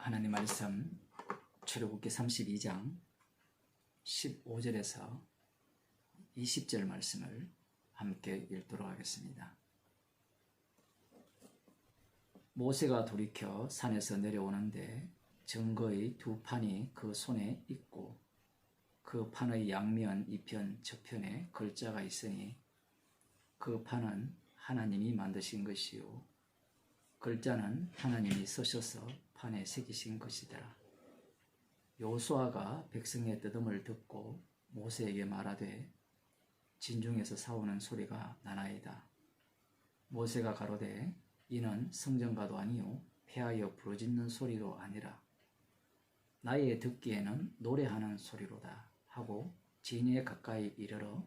하나님 말씀 출애굽기 32장 15절에서 20절 말씀을 함께 읽도록 하겠습니다. 모세가 돌이켜 산에서 내려오는데 증거의 두 판이 그 손에 있고 그 판의 양면 이편 저편에 글자가 있으니 그 판은 하나님이 만드신 것이요 글자는 하나님이 쓰셔서 판에 새기신 것이더라. 여호수아가 백성의 뜨듬을 듣고 모세에게 말하되 진중에서 싸우는 소리가 나나이다. 모세가 가로되 이는 성전가도 아니요 패하여 부르짖는 소리도 아니라 나의 듣기에는 노래하는 소리로다 하고 진에 가까이 이르러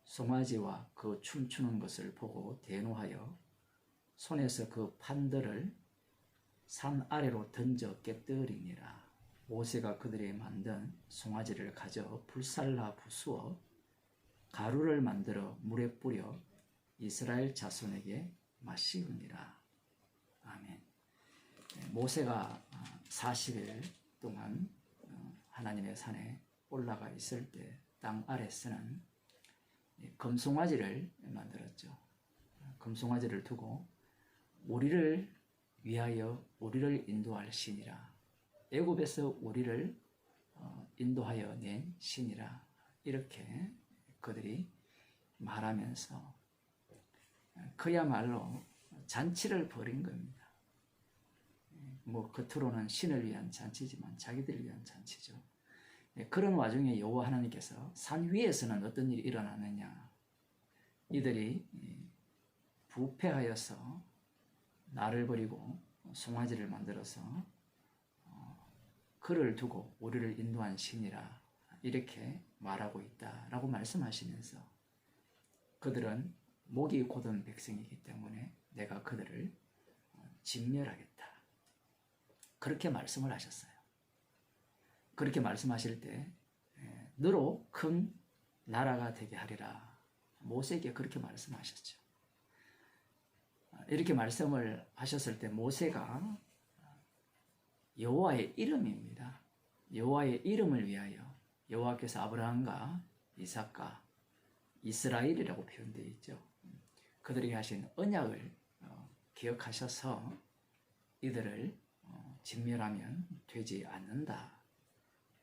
송아지와 그 춤추는 것을 보고 대노하여 손에서 그 판들을 산 아래로 던져 깨뜨리니라. 모세가 그들이 만든 송아지를 가져 불살라 부수어 가루를 만들어 물에 뿌려 이스라엘 자손에게 마시우니라. 아멘. 모세가 40일 동안 하나님의 산에 올라가 있을 때 땅 아래서는 금송아지를 만들었죠. 금송아지를 두고 우리를 위하여 우리를 인도할 신이라. 애굽에서 우리를 인도하여 낸 신이라. 이렇게 그들이 말하면서 그야말로 잔치를 벌인 겁니다. 뭐 겉으로는 신을 위한 잔치지만 자기들을 위한 잔치죠. 그런 와중에 여호와 하나님께서 산 위에서는 어떤 일이 일어나느냐. 이들이 부패하여서 나를 버리고 송아지를 만들어서 그를 두고 우리를 인도한 신이라 이렇게 말하고 있다라고 말씀하시면서 그들은 목이 곧은 백성이기 때문에 내가 그들을 진멸하겠다. 그렇게 말씀을 하셨어요. 그렇게 말씀하실 때 너로 큰 나라가 되게 하리라. 모세에게 그렇게 말씀하셨죠. 이렇게 말씀을 하셨을 때 모세가 여호와의 이름입니다. 여호와의 이름을 위하여 여호와께서 아브라함과 이삭과 이스라엘이라고 표현되어 있죠. 그들에게 하신 언약을 기억하셔서 이들을 진멸하면 되지 않는다.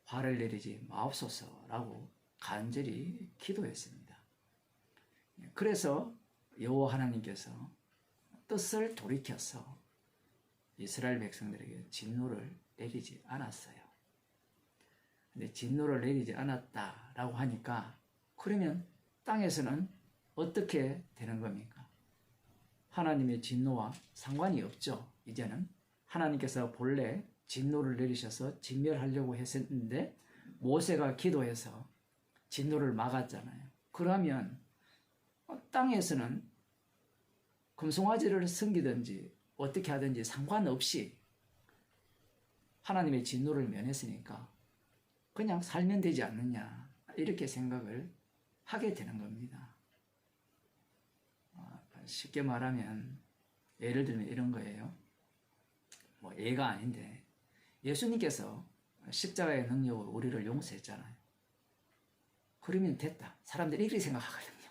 화를 내리지 마옵소서라고 간절히 기도했습니다. 그래서 여호와 하나님께서 뜻을 돌이켜서 이스라엘 백성들에게 진노를 내리지 않았어요. 근데 진노를 내리지 않았다라고 하니까 그러면 땅에서는 어떻게 되는 겁니까? 하나님의 진노와 상관이 없죠. 이제는 하나님께서 본래 진노를 내리셔서 진멸하려고 했었는데 모세가 기도해서 진노를 막았잖아요. 그러면 땅에서는 금송아지를 섬기든지 어떻게 하든지 상관없이 하나님의 진노를 면했으니까 그냥 살면 되지 않느냐 이렇게 생각을 하게 되는 겁니다. 쉽게 말하면 예를 들면 이런 거예요. 뭐 예가 아닌데 예수님께서 십자가의 능력으로 우리를 용서했잖아요. 그러면 됐다. 사람들이 이렇게 생각하거든요.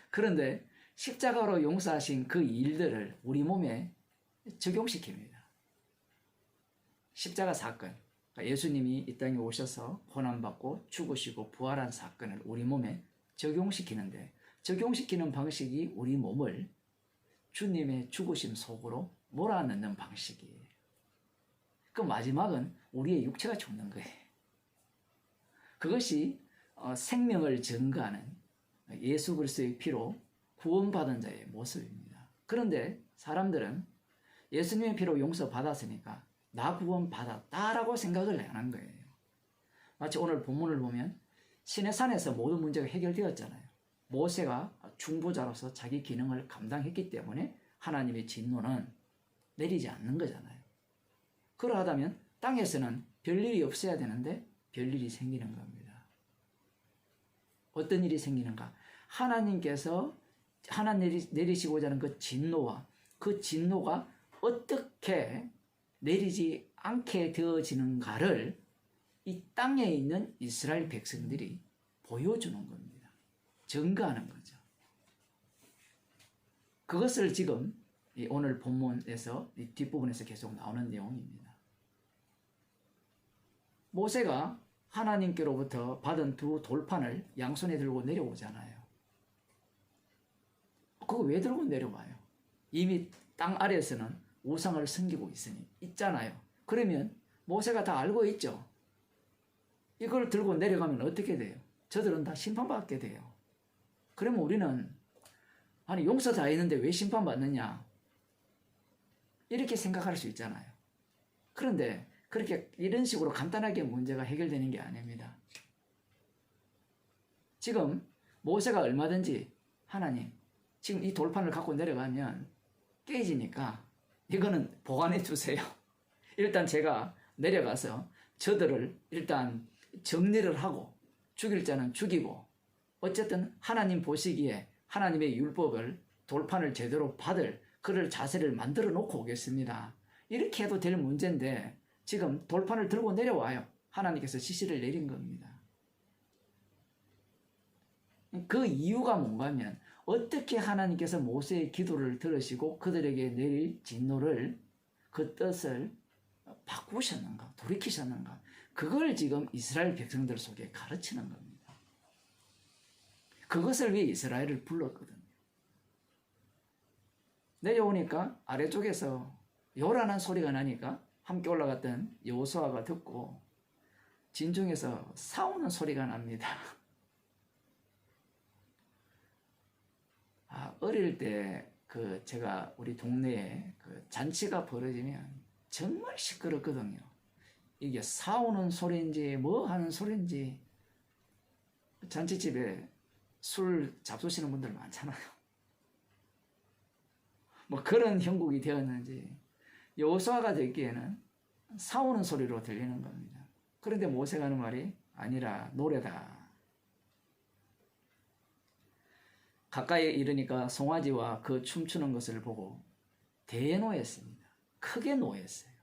그런데 십자가로 용서하신 그 일들을 우리 몸에 적용시킵니다. 십자가 사건, 그러니까 예수님이 이 땅에 오셔서 고난받고 죽으시고 부활한 사건을 우리 몸에 적용시키는데 적용시키는 방식이 우리 몸을 주님의 죽으심 속으로 몰아넣는 방식이에요. 그 마지막은 우리의 육체가 죽는 거예요. 그것이 생명을 증거하는 예수 그리스도의 피로 구원받은 자의 모습입니다. 그런데 사람들은 예수님의 피로 용서받았으니까 나 구원받았다라고 생각을 안 한 거예요. 마치 오늘 본문을 보면 시내산에서 모든 문제가 해결되었잖아요. 모세가 중보자로서 자기 기능을 감당했기 때문에 하나님의 진노는 내리지 않는 거잖아요. 그러하다면 땅에서는 별일이 없어야 되는데 별일이 생기는 겁니다. 어떤 일이 생기는가? 하나님께서 내리시고자 하는 그 진노와 그 진노가 어떻게 내리지 않게 되어지는가를 이 땅에 있는 이스라엘 백성들이 보여주는 겁니다. 증거하는 거죠. 그것을 지금 오늘 본문에서 이 뒷부분에서 계속 나오는 내용입니다. 모세가 하나님께로부터 받은 두 돌판을 양손에 들고 내려오잖아요. 그거 왜 들고 내려와요? 이미 땅 아래에서는 우상을 섬기고 있잖아요. 그러면 모세가 다 알고 있죠. 이걸 들고 내려가면 어떻게 돼요? 저들은 다 심판받게 돼요. 그러면 우리는 아니 용서 다 했는데 왜 심판받느냐? 이렇게 생각할 수 있잖아요. 그런데 그렇게 이런 식으로 간단하게 문제가 해결되는 게 아닙니다. 지금 모세가 얼마든지 하나님 지금 이 돌판을 갖고 내려가면 깨지니까 이거는 보관해 주세요. 일단 제가 내려가서 저들을 일단 정리를 하고 죽일 자는 죽이고 어쨌든 하나님 보시기에 하나님의 율법을 돌판을 제대로 받을 그럴 자세를 만들어 놓고 오겠습니다. 이렇게 해도 될 문제인데 지금 돌판을 들고 내려와요. 하나님께서 지시를 내린 겁니다. 그 이유가 뭔가 하면 어떻게 하나님께서 모세의 기도를 들으시고 그들에게 내릴 진노를 그 뜻을 바꾸셨는가 돌이키셨는가 그걸 지금 이스라엘 백성들 속에 가르치는 겁니다. 그것을 위해 이스라엘을 불렀거든요. 내려오니까 아래쪽에서 요란한 소리가 나니까 함께 올라갔던 여호수아가 듣고 진중에서 싸우는 소리가 납니다. 어릴 때 제가 우리 동네에 잔치가 벌어지면 정말 시끄럽거든요. 이게 싸우는 소리인지 뭐 하는 소리인지 잔치집에 술 잡수시는 분들 많잖아요. 뭐 그런 형국이 되었는지 여호수아가 듣기에는 싸우는 소리로 들리는 겁니다. 그런데 모세가 하는 말이 아니라 노래다. 가까이 이르니까 송아지와 그 춤추는 것을 보고 대노했습니다. 크게 노했어요.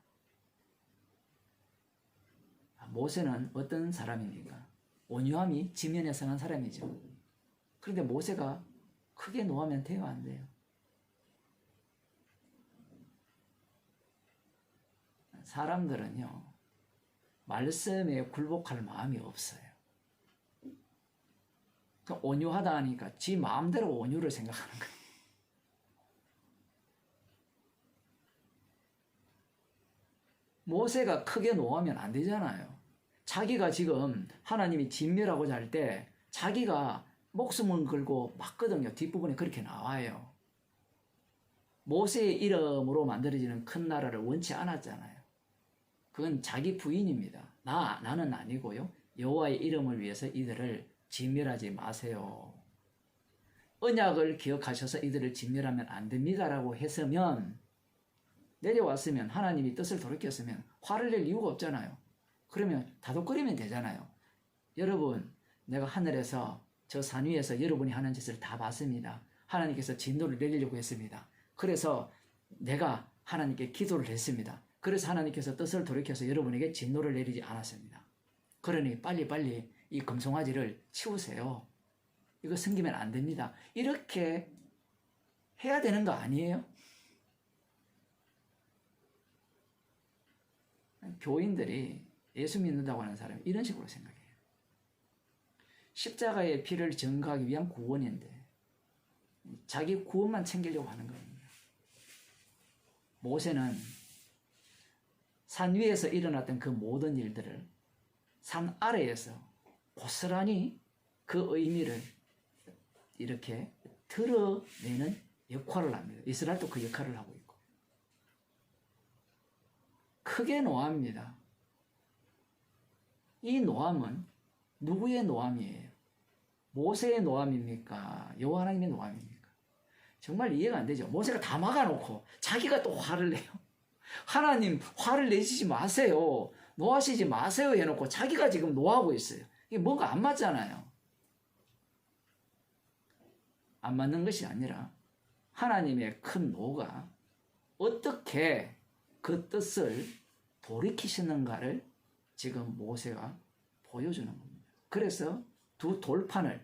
모세는 어떤 사람입니까? 온유함이 지면에 성한 사람이죠. 그런데 모세가 크게 노하면 돼요, 안 돼요? 사람들은요, 말씀에 굴복할 마음이 없어요. 온유하다 하니까 지 마음대로 온유를 생각하는 거예요. 모세가 크게 노하면 안 되잖아요. 자기가 지금 하나님이 진멸하고자 할 때 자기가 목숨을 걸고 막거든요. 뒷부분에 그렇게 나와요. 모세의 이름으로 만들어지는 큰 나라를 원치 않았잖아요. 그건 자기 부인입니다. 나는 아니고요. 여호와의 이름을 위해서 이들을 진멸하지 마세요. 언약을 기억하셔서 이들을 진멸하면 안 됩니다라고 했으면 내려왔으면 하나님이 뜻을 돌이켰으면 화를 낼 이유가 없잖아요. 그러면 다독거리면 되잖아요. 여러분, 내가 하늘에서 저 산 위에서 여러분이 하는 짓을 다 봤습니다. 하나님께서 진노를 내리려고 했습니다. 그래서 내가 하나님께 기도를 했습니다. 그래서 하나님께서 뜻을 돌이켜서 여러분에게 진노를 내리지 않았습니다. 그러니 빨리빨리 이 금송아지를 치우세요. 이거 섬기면 안 됩니다. 이렇게 해야 되는 거 아니에요? 교인들이 예수 믿는다고 하는 사람이 이런 식으로 생각해요. 십자가의 피를 증거하기 위한 구원인데 자기 구원만 챙기려고 하는 겁니다. 모세는 산 위에서 일어났던 그 모든 일들을 산 아래에서 고스란히 그 의미를 이렇게 드러내는 역할을 합니다. 이스라엘도 그 역할을 하고 있고 크게 노합니다. 이 노함은 누구의 노함이에요? 모세의 노함입니까? 여호와 하나님의 노함입니까? 정말 이해가 안 되죠. 모세가 다 막아놓고 자기가 또 화를 내요. 하나님 화를 내시지 마세요. 노하시지 마세요 해놓고 자기가 지금 노하고 있어요. 이게 뭔가 안 맞잖아요. 안 맞는 것이 아니라 하나님의 큰 노가 어떻게 그 뜻을 돌이키시는가를 지금 모세가 보여주는 겁니다. 그래서 두 돌판을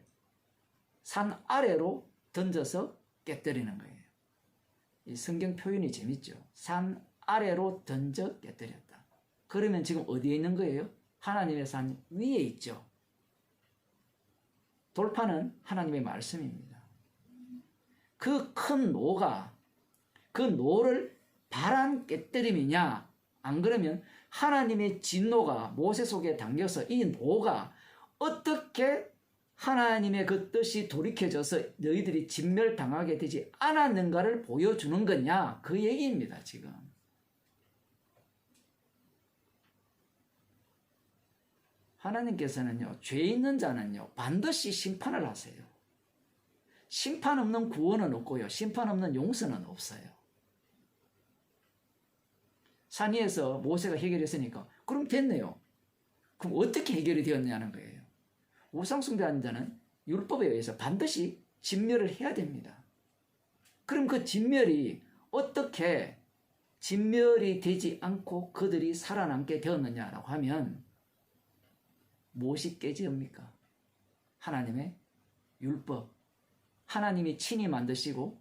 산 아래로 던져서 깨뜨리는 거예요. 이 성경 표현이 재밌죠. 산 아래로 던져 깨뜨렸다. 그러면 지금 어디에 있는 거예요? 하나님의 산 위에 있죠. 돌판은 하나님의 말씀입니다. 그 큰 노가 그 노를 바람 깨뜨림이냐? 안 그러면 하나님의 진노가 모세 속에 담겨서 이 노가 어떻게 하나님의 그 뜻이 돌이켜져서 너희들이 진멸당하게 되지 않았는가를 보여주는 거냐? 그 얘기입니다, 지금. 하나님께서는요, 죄 있는 자는요, 반드시 심판을 하세요. 심판 없는 구원은 없고요, 심판 없는 용서는 없어요. 산 위에서 모세가 해결했으니까, 그럼 됐네요. 그럼 어떻게 해결이 되었냐는 거예요. 우상숭배하는 자는 율법에 의해서 반드시 진멸을 해야 됩니다. 그럼 그 진멸이 어떻게 진멸이 되지 않고 그들이 살아남게 되었느냐라고 하면 무엇이 깨집니까? 하나님의 율법, 하나님이 친히 만드시고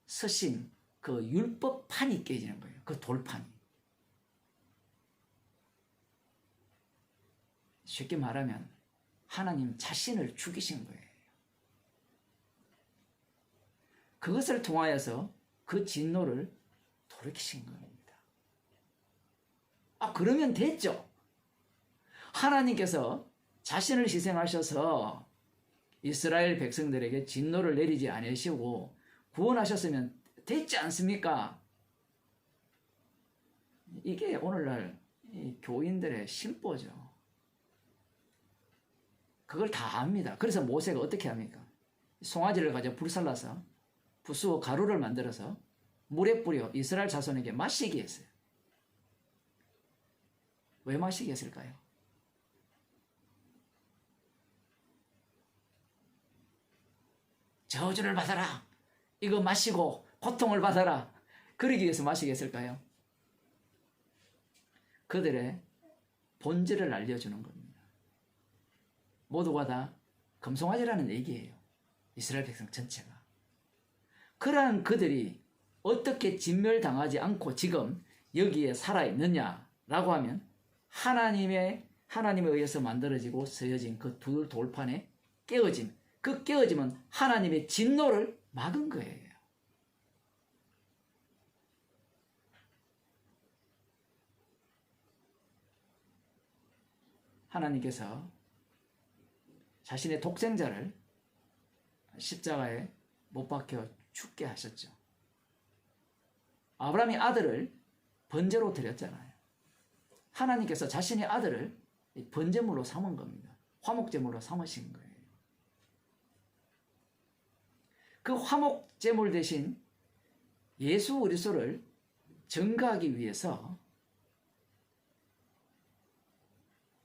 서신 그 율법판이 깨지는 거예요. 그 돌판이. 쉽게 말하면 하나님 자신을 죽이신 거예요. 그것을 통하여서 그 진노를 돌이키신 겁니다. 아, 그러면 됐죠. 하나님께서 자신을 희생하셔서 이스라엘 백성들에게 진노를 내리지 않으시고 구원하셨으면 됐지 않습니까? 이게 오늘날 교인들의 심보죠. 그걸 다 압니다. 그래서 모세가 어떻게 합니까? 송아지를 가지고 불살라서 부수어 가루를 만들어서 물에 뿌려 이스라엘 자손에게 마시게 했어요. 왜 마시게 했을까요? 저주를 받아라. 이거 마시고 고통을 받아라. 그러기 위해서 마시게 했을까요? 그들의 본질을 알려주는 겁니다. 모두가 다 금송아지라는 얘기예요. 이스라엘 백성 전체가. 그러한 그들이 어떻게 진멸당하지 않고 지금 여기에 살아있느냐라고 하면 하나님에 의해서 만들어지고 서여진 그 두 돌판의 깨어짐, 그 깨어짐은 하나님의 진노를 막은 거예요. 하나님께서 자신의 독생자를 십자가에 못 박혀 죽게 하셨죠. 아브라함이 아들을 번제로 드렸잖아요. 하나님께서 자신의 아들을 번제물로 삼은 겁니다. 화목제물로 삼으신 거예요. 그 화목제물 대신 예수 그리스도를 증거하기 위해서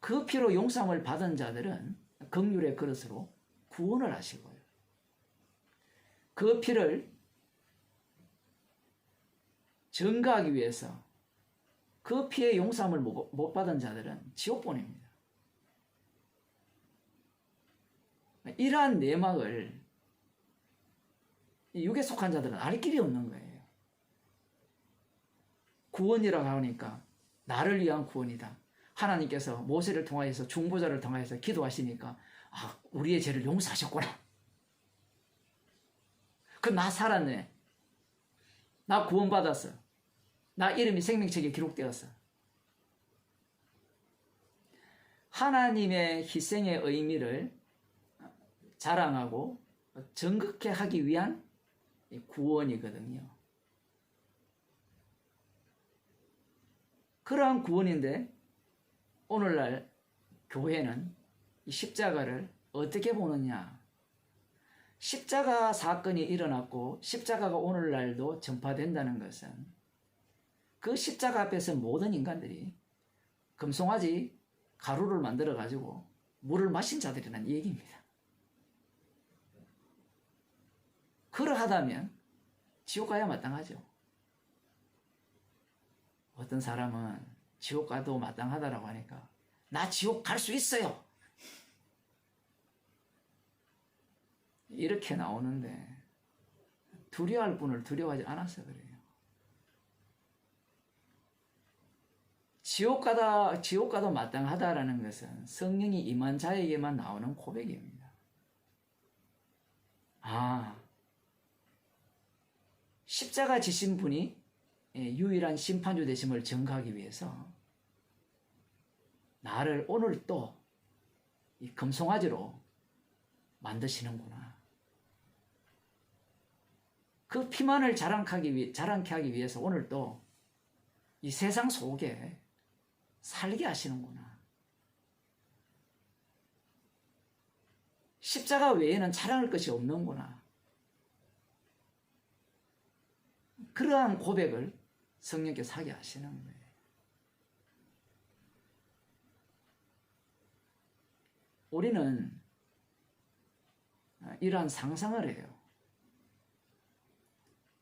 그 피로 용서함을 받은 자들은 긍휼의 그릇으로 구원을 하시고요. 그 피를 증거하기 위해서 그 피의 용서함을 못 받은 자들은 지옥 보냅니다. 이러한 내막을 육에 속한 자들은 알 길이 없는 거예요. 구원이라고 하니까 나를 위한 구원이다. 하나님께서 모세를 통하여서 중보자를 통하여서 기도하시니까 아, 우리의 죄를 용서하셨구나. 그럼 나 살았네. 나 구원받았어. 나 이름이 생명책에 기록되었어. 하나님의 희생의 의미를 자랑하고 정극해 하기 위한 구원이거든요. 그러한 구원인데 오늘날 교회는 이 십자가를 어떻게 보느냐? 십자가 사건이 일어났고 십자가가 오늘날도 전파된다는 것은 그 십자가 앞에서 모든 인간들이 금송아지 가루를 만들어 가지고 물을 마신 자들이라는 얘기입니다. 그러하다면 지옥 가야 마땅하죠. 어떤 사람은 지옥 가도 마땅하다라고 하니까 나 지옥 갈 수 있어요. 이렇게 나오는데 두려워할 분을 두려워하지 않아서 그래요. 지옥 가도 마땅하다라는 것은 성령이 임한 자에게만 나오는 고백입니다. 십자가 지신 분이 유일한 심판주 되심을 증거하기 위해서 나를 오늘 또 이 금송아지로 만드시는구나. 그 피만을 자랑케 하기 위해서 오늘 또 이 세상 속에 살게 하시는구나. 십자가 외에는 자랑할 것이 없는구나. 그러한 고백을 성령께서 하게 하시는 거예요. 우리는 이러한 상상을 해요.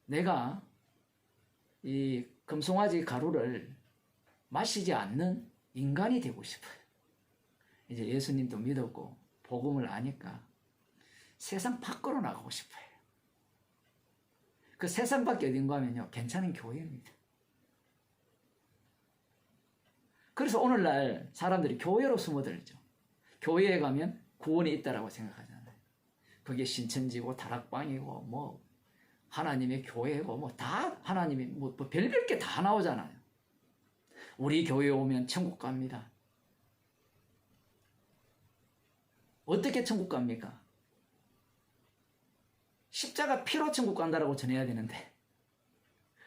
내가 이 금송아지 가루를 마시지 않는 인간이 되고 싶어요. 이제 예수님도 믿었고 복음을 아니까 세상 밖으로 나가고 싶어요. 그 세상 밖에 어딘가 하면요, 괜찮은 교회입니다. 그래서 오늘날 사람들이 교회로 숨어들죠. 교회에 가면 구원이 있다라고 생각하잖아요. 그게 신천지고 다락방이고 뭐 하나님의 교회고 뭐 다 하나님이 뭐 별별 게 다 나오잖아요. 우리 교회에 오면 천국 갑니다. 어떻게 천국 갑니까? 십자가 피로 천국 간다라고 전해야 되는데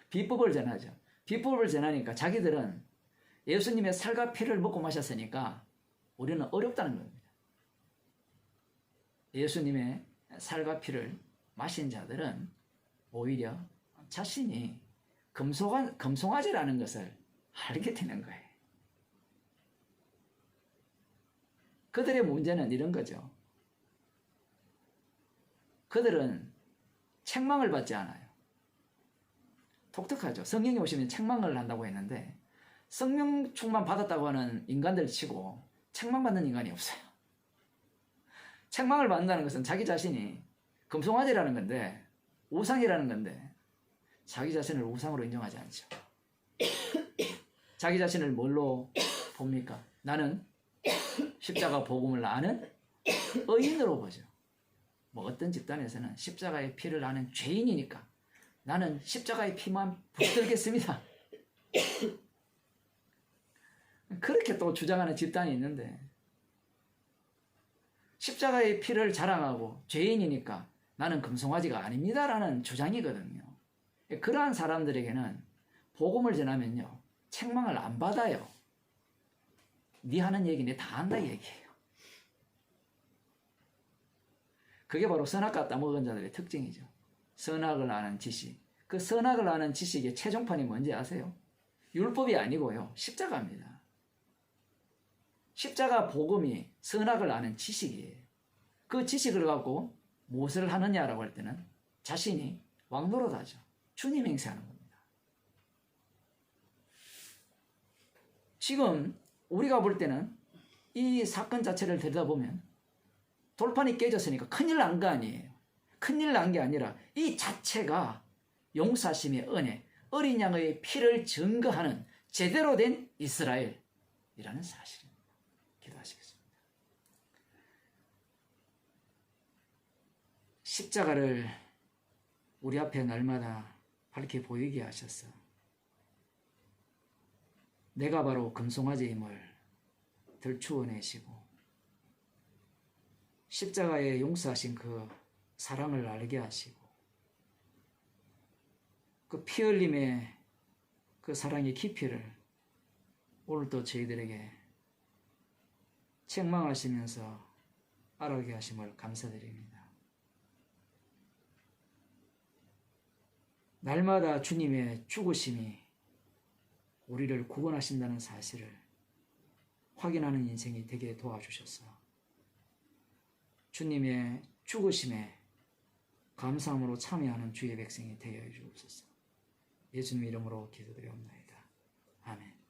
비법을 전하죠. 비법을 전하니까 자기들은 예수님의 살과 피를 먹고 마셨으니까 우리는 어렵다는 겁니다. 예수님의 살과 피를 마신 자들은 오히려 자신이 금송아지라는 것을 알게 되는 거예요. 그들의 문제는 이런 거죠. 그들은 책망을 받지 않아요. 독특하죠. 성경에 오시면 책망을 한다고 했는데 성령 충만 받았다고 하는 인간들 치고 책망받는 인간이 없어요. 책망을 받는다는 것은 자기 자신이 금송아지라는 건데 우상이라는 건데 자기 자신을 우상으로 인정하지 않죠. 자기 자신을 뭘로 봅니까? 나는 십자가 복음을 아는 의인으로 보죠. 뭐 어떤 집단에서는 십자가의 피를 아는 죄인이니까 나는 십자가의 피만 붙들겠습니다. 그렇게 또 주장하는 집단이 있는데 십자가의 피를 자랑하고 죄인이니까 나는 금송아지가 아닙니다라는 주장이거든요. 그러한 사람들에게는 복음을 전하면요, 책망을 안 받아요. 네 하는 얘기 내 다 한다 얘기예요. 그게 바로 선악과 따먹은 자들의 특징이죠. 선악을 아는 지식. 그 선악을 아는 지식의 최종판이 뭔지 아세요? 율법이 아니고요, 십자가입니다. 십자가 복음이 선악을 아는 지식이에요. 그 지식을 갖고 무엇을 하느냐라고 할 때는 자신이 왕노릇하죠. 주님 행세하는 겁니다. 지금 우리가 볼 때는 이 사건 자체를 들여다보면 돌판이 깨졌으니까 큰일 난 거 아니에요. 큰일 난 게 아니라 이 자체가 용서하심의 은혜, 어린 양의 피를 증거하는 제대로 된 이스라엘이라는 사실입니다. 기도하시겠습니다. 십자가를 우리 앞에 날마다 밝게 보이게 하셔서 내가 바로 금송아지임을 들추어내시고 십자가에 용서하신 그 사랑을 알게 하시고 그 피 흘림의 그 사랑의 깊이를 오늘도 저희들에게 책망하시면서 알아가게 하심을 감사드립니다. 날마다 주님의 죽으심이 우리를 구원하신다는 사실을 확인하는 인생이 되게 도와주셔서 주님의 죽으심에 감사함으로 참여하는 주의 백성이 되게 해주옵소서. 예수님 이름으로 기도드리옵나이다. 아멘.